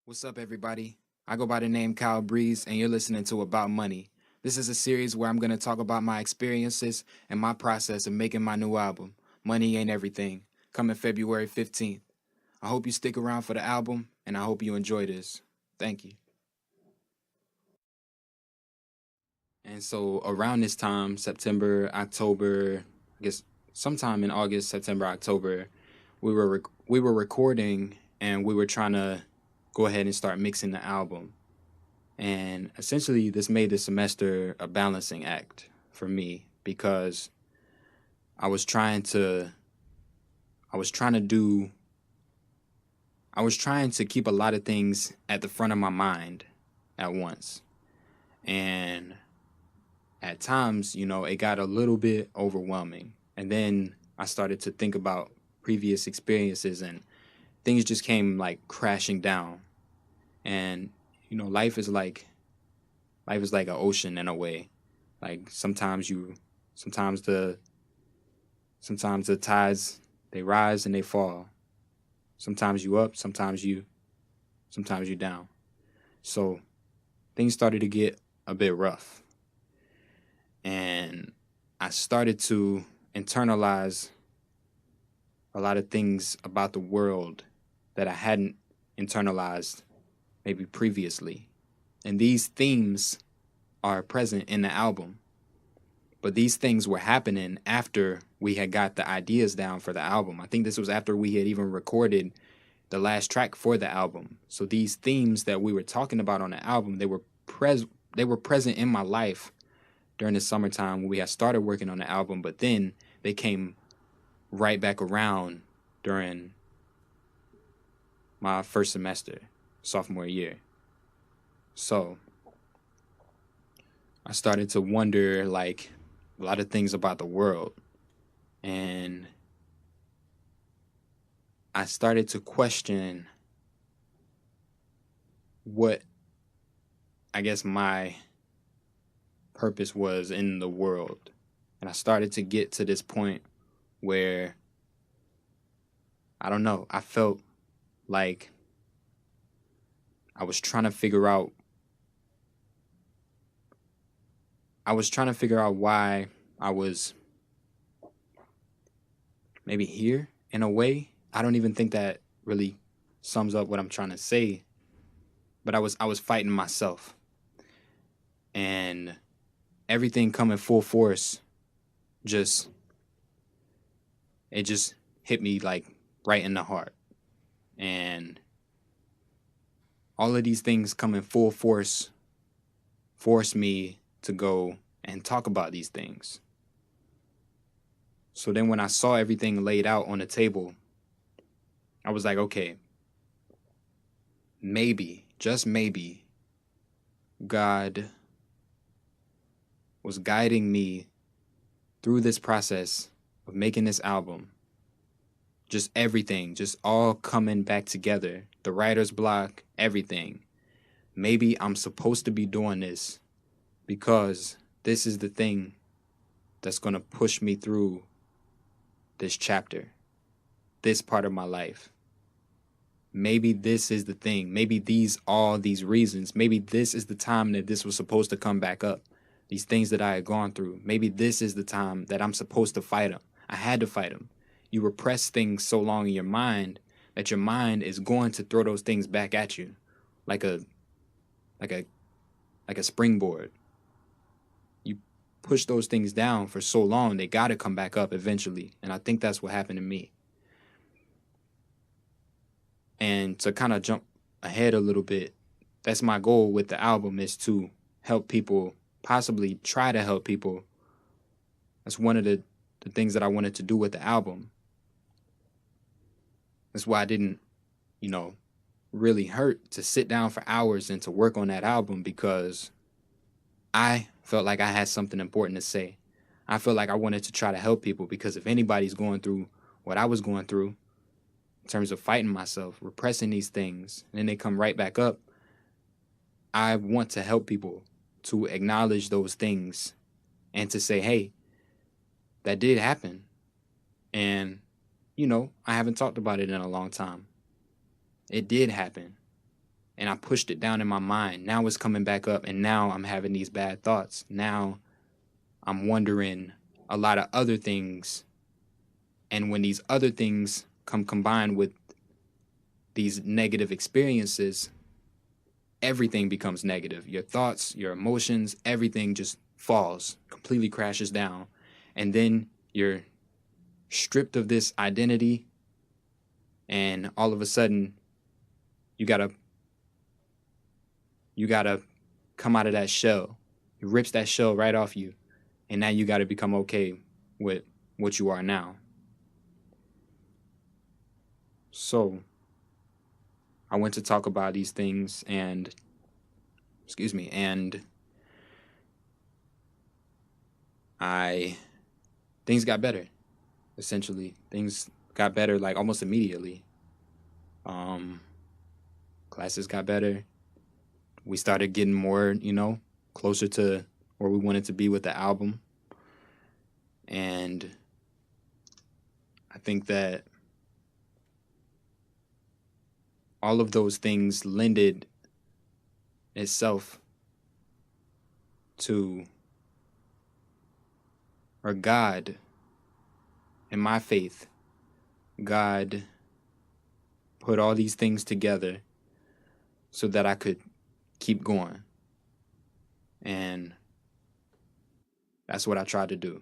What's up, everybody? I go by the name Kyle Breeze, and you're listening to About Money. This is a series where I'm going to talk about my experiences and my process of making my new album, Money Ain't Everything, coming February 15th. I hope you stick around for the album, and I hope you enjoy this. Thank you. And so, around this time, September, October, I guess sometime in August, September, October, we were recording and we were trying to go ahead and start mixing the album. And essentially, this made the semester a balancing act for me because I was trying to, I was trying to do, I was trying to keep a lot of things at the front of my mind at once. And at times, it got a little bit overwhelming. And then I started to think about previous experiences and things just came like crashing down. And, life is like an ocean in a way. Like sometimes the sometimes the tides they rise and they fall. Sometimes you up, sometimes you down. So things started to get a bit rough. And I started to internalize a lot of things about the world that I hadn't internalized maybe previously. And these themes are present in the album. But these things were happening after we had got the ideas down for the album. I think this was after we had even recorded the last track for the album. So these themes that we were talking about on the album, they were present in my life during the summertime when we had started working on the album, but then they came right back around during my first semester, sophomore year. So I started to wonder like a lot of things about the world. And I started to question what I guess my purpose was in the world. And I started to get to this point where I don't know, I felt like I was trying to figure out why I was maybe here in a way. I don't even think that really sums up what I'm trying to say, but I was fighting myself. And everything coming full force just it just hit me like right in the heart. And all of these things coming full force forced me to go and talk about these things. So then when I saw everything laid out on the table, I was like, okay, maybe, just maybe, God was guiding me through this process of making this album. Just everything, just all coming back together. The writer's block, everything. Maybe I'm supposed to be doing this because this is the thing that's going to push me through this chapter, this part of my life. Maybe this is the thing. Maybe all these reasons. Maybe this is the time that this was supposed to come back up. These things that I had gone through. Maybe this is the time that I'm supposed to fight them. I had to fight them. You repress things so long in your mind that your mind is going to throw those things back at you like a like a like a springboard. You push those things down for so long, they got to come back up eventually. And I think that's what happened to me. And to kind of jump ahead a little bit, that's my goal with the album, is to help people, possibly try to help people. That's one of the things that I wanted to do with the album. That's why I didn't, you know, really hurt to sit down for hours and to work on that album, because I felt like I had something important to say. I felt like I wanted to try to help people, because if anybody's going through what I was going through in terms of fighting myself, repressing these things, and then they come right back up, I want to help people to acknowledge those things and to say, hey, that did happen. And, I haven't talked about it in a long time. It did happen. and I pushed it down in my mind. Now it's coming back up, and now I'm having these bad thoughts. Now I'm wondering a lot of other things. And when these other things come combined with these negative experiences, everything becomes negative. Your thoughts, your emotions, everything just falls, completely crashes down. And then you're stripped of this identity, and all of a sudden you gotta come out of that shell. It rips that shell right off you, and now you gotta become okay with what you are now. So I went to talk about these things, and and I things got better. Essentially, things got better like almost immediately. Um, Classes got better. We started getting more, closer to where we wanted to be with the album. And I think that all of those things lended itself to, or God, in my faith, God put all these things together so that I could keep going. And that's what I tried to do.